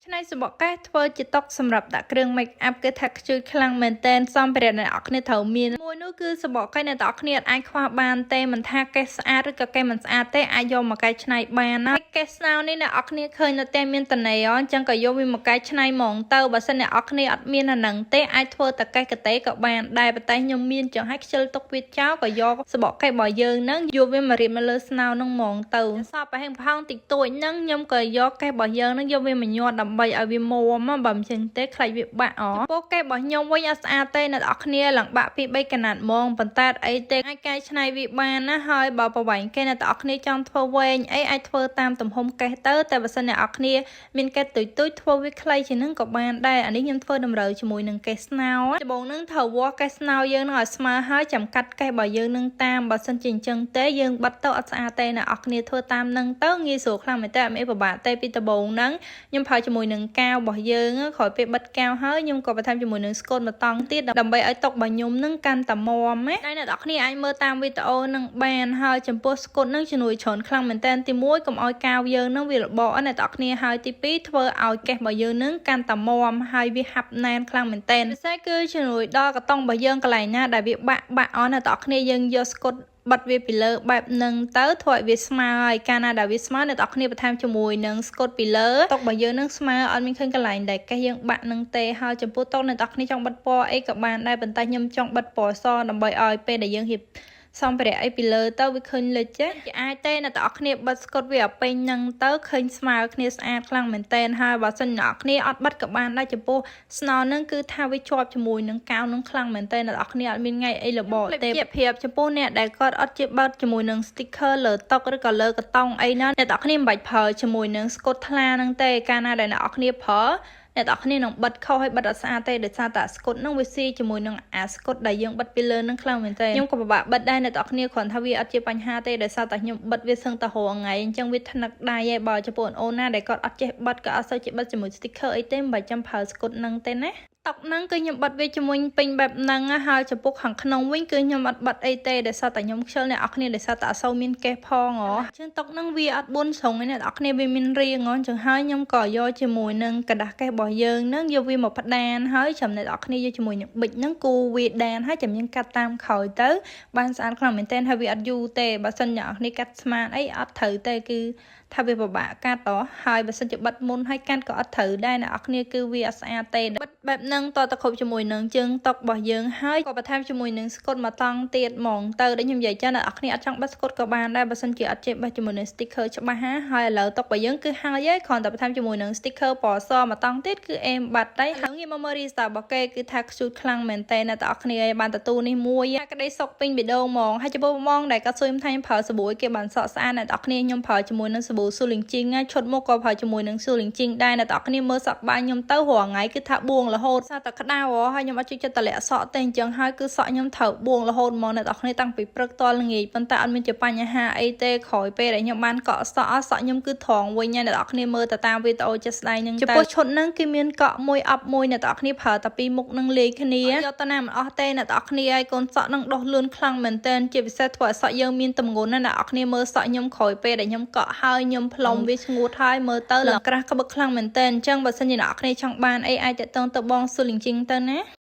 ឆ្នៃសំបកកេះធ្វើជាតុសម្រាប់ដាក់គ្រឿង make up គឺថាខ្ជិលខ្លាំងមែនតែនសំភារៈអ្នកនរគ្នាត្រូវមានមួយនោះគឺសំបកកេះអ្នកនរគ្នាអាចខ្វះបានទេមិនថាកេះស្អាតឬក៏កេះមិនស្អាតទេអាចយកមកកែច្នៃបានណាកេះស្នោនេះអ្នកនរគ្នាឃើញនៅតែមានតន័យអញ្ចឹងក៏យកវាមកកែច្នៃហ្មងទៅបើសិនអ្នកនរគ្នាអត់មានអាហ្នឹងទេអាចធ្វើតែកេះកតេក៏បានដែរប៉ុន្តែខ្ញុំមានចឹងឲ្យខ្ជិលទុកវាចោលក៏យកសំបកកេះរបស់យើងហ្នឹងយកវាមករៀបនៅលើស្នោហ្នឹងហ្មងទៅសពប្រហែលប្រហោងតិចតួចហ្នឹងខ្ញុំក៏យកកេះរបស់យើងហ្នឹងយកវាមកញាត់ដើម្បីឲ្យវាមមកបើមិនចឹងទេខ្លាចវាបាក់ពោកេរបស់ខ្ញុំវិញអត់ស្អាតទេអ្នកនរគ្នាឡើងបាក់ពី3កណាត់ហ្មងប៉ុន្តែអីទេអាចកែច្នៃវាបានណាហើយបើប្រវែងកេអ្នកនរគ្នាចង់ធ្វើវែងអីអាចធ្វើតាមទំហំកេះទៅតែបើសិនអ្នកនរគ្នាមានកេះទុយធ្វើវាខ្លីជាងនឹងក៏បានដែរអានេះខ្ញុំធ្វើតម្រូវជាមួយនឹងកេះស្នោច្បងនឹងត្រូវវាស់កេះស្នោយើងនឹងឲ្យស្មើហើយចាំកាត់កេះរបស់យើងនឹងតាមបើសិនជាអញ្ចឹងទេយើងបាត់ទៅអត់ស្អាតទេអ្នកនរគ្នាធ្វើតាមនឹងទៅងាយស្រួលខ្លាំងមែនតើអត់មានពិបាកទេពីដំបូងហ្នឹងខ្ញុំប្រើជាមួយនឹងកាវរបស់យើងក្រោយពេលបិទកែវហើយខ្ញុំក៏បន្ថែមជាមួយនឹងស្កូតមកតង់ទៀតដើម្បីឲ្យតុរបស់ខ្ញុំនឹងកាន់តែមាំណាអ្នកនរគ្នាអាចមើលតាមវីដេអូនឹងបានហើយចំពោះស្កូតនឹងជំនួយច្រើនខ្លាំងមែនតើទី1កុំឲ្យកាវយើងនឹងវារបកអ្នកនរគ្នាហើយទី2ធ្វើឲ្យកេះរបស់យើងនឹងកាន់តែមាំហើយវាហាប់ណែនខ្លាំងមែនតើពិសេសគឺជំនួយដល់កតុងរបស់យើងកន្លែងណាដែលវាបាក់អស់អ្នកនរគ្នាយើងយកស្កូតបិទវាពីលើបែបនឹងទៅធ្វើឲ្យវាស្មើហើយកាលណាដែលវាស្មើអ្នកនរគ្នាបន្ថែមជាមួយនឹងស្កូតពីលើតុរបស់យើងនឹងស្មើអត់មានឃើញកន្លែងដែលកេះយើងបាក់នឹងទេហើយចំពោះតុអ្នកនរគ្នាចង់បិទពណ៌អីក៏បានដែរប៉ុន្តែខ្ញុំចង់បិទពណ៌សដើម្បីឲ្យពេលដែលយើងរៀបសំភារៈអីពីលើទៅវាឃើញលេចចេះអាចទេអ្នកនរគ្នាបិទស្កុតវាឲ្យពេញហ្នឹងទៅឃើញស្មើគ្នាស្អាតខ្លាំងមែនតែនហើយបើសិនអ្នកនរគ្នាអត់បិទក៏បានដែរចំពោះស្នោហ្នឹងគឺថាវាជាប់ជាមួយនឹងកៅនឹងខ្លាំងមែនតែនអ្នកនរគ្នាអត់មានថ្ងៃអីលបទេភាពចំពោះអ្នកដែលគាត់អត់ជាបិទជាមួយនឹង sticker លើតុឬក៏លើកតុងអីណាអ្នកនរគ្នាមិនបាច់ប្រើជាមួយនឹងស្កុតថ្លាហ្នឹងទេកាលណាដែលអ្នកនរគ្នាប្រើអ្នកនរគ្នានឹងបិទខុសឲ្យបិទអត់ស្អាតទេដោយសារតែស្កុតនឹងវាស៊ីជាមួយនឹងអាស្កុតដែលយើងបិទពីលើនឹងខ្លាំងមែនទេខ្ញុំក៏ពិបាកបិទដែរអ្នកនរគ្នាគ្រាន់ថាវាអត់ជាបញ្ហាទេដោយសារតែខ្ញុំបិទវាសឹងតែរាល់ថ្ងៃអញ្ចឹងវាថ្នឹកដៃឯងបើចំពោះអូនណាដែលគាត់អត់ចេះបិទក៏អត់សូវចេះបិទជាមួយ sticker អីទេមិនបាច់ចាំប្រើស្កុតនឹងទេណាតុកហ្នឹងគឺខ្ញុំបិទវាជាមួយពេញបែបហ្នឹងហើយចំពោះខាងក្នុងវិញគឺខ្ញុំអត់បិទអីទេដោយសារតែខ្ញុំខ្ជិលអ្នកនរគ្នាដោយសារតែអត់សូវមានកេះផងជាងតុកហ្នឹងវាអត់បួនស្រងទេអ្នកនរគ្នាវាមានរាងអញ្ចឹងហើយខ្ញុំក៏យកជាមួយនឹងกระดาษកេះរបស់យើងហ្នឹងយកវាមកផ្ដានហើយចាំអ្នកនរគ្នាយកជាមួយនឹងប៊ិចហ្នឹងគូវាដានហើយចាំយើងកាត់តាមក្រោយទៅបានស្អាតខ្លាំងមែនទែនហើយវាអត់យូរទេបើសិនអ្នកនរគ្នាកាត់ស្មានអីអត់ត្រូវទេគឺថាវាពិបាកកាត់ហើយបើសិនជាបិទមុនហើយកាត់ក៏អត់ត្រូវដែរអ្នកនរគ្នាគឺវាអត់ស្អាតទេបិទបែបហ្នឹងតទៅគ្រប់ជាមួយនឹងជើងតុករបស់យើងហើយក៏បន្ថែមជាមួយនឹងស្កុតមកតង់ទៀតហ្មងទៅដែលខ្ញុំនិយាយចឹងអ្នកនរគ្នាអត់ចង់បិទស្កុតក៏បានដែរបើសិនជាអត់ចេះបិទជាមួយនឹង sticker ច្បាស់ហើយឥឡូវតុករបស់យើងគឺហើយឯងគ្រាន់តែបន្ថែមជាមួយនឹង sticker ពណ៌សមកតង់ទៀតគឺអេមបាត់ដែរហើយងាយមកមើល restyle របស់គេគឺថាខ្ជូតខ្លាំងមែនតើអ្នកនរគ្នាបានទទួលនេះមួយក្តីសុខពេញបេះដូងហ្មងហើយចំពោះបងដែលគាត់សួរខ្ញុំថាខ្ញុំប្រើសាប៊ូគេបានសក់ស្អាតអ្នកនរគ្នាខ្ញុំប្រើជាមួយនឹងសាប៊ូស៊ូលីងជីងឈុតមកក៏ប្រើជាមួយនឹងស៊ូលីងជីងដែរអ្នកនរគ្នាមើលសក់ក្បាលខ្ញុំទៅរាល់ថ្ងៃគឺថាបួងរហូតសារតែក្តៅហើយខ្ញុំអត់ជួយចិត្តតម្លាក់សក់ទេអញ្ចឹងហើយគឺសក់ខ្ញុំត្រូវបួងរហូតមកអ្នកនរគ្នាតាំងពីព្រឹកតល្ងាចប៉ុន្តែអត់មានជាបញ្ហាអីទេក្រោយពេលដែលខ្ញុំបានកក់សក់ខ្ញុំគឺត្រង់វិញហើយអ្នកនរគ្នាមើលទៅតាមវីដេអូជាក់ស្ដែងហ្នឹងចំពោះឈុតហ្នឹងគឺមានកក់មួយអប់មួយអ្នកនរគ្នាប្រើតែពីរមុខនឹងលាយគ្នាយកទៅណាមិនអស់ទេអ្នកនរគ្នាហើយកូនសក់នឹងដុសលឿនខ្លាំងមែនទែនជាពិសេសធ្វើឲ្យសក់យើងមានទម្ងន់ណាអ្នកនរគ្នាមើលសក់ខ្ញុំក្រោយពេលដែលខ្ញុំកក់ហើយខ្ញុំផ្លុំវាស្ងួតហើយមើលទៅឡើងក្រាស់ក្បឹកខ្លាំងមែនទែនអញ្ចឹងបើសិនជាអ្នកនរគ្នាចង់បានអីអាចតាក់ទងទៅបងស៊ូលីងជីងទៅណា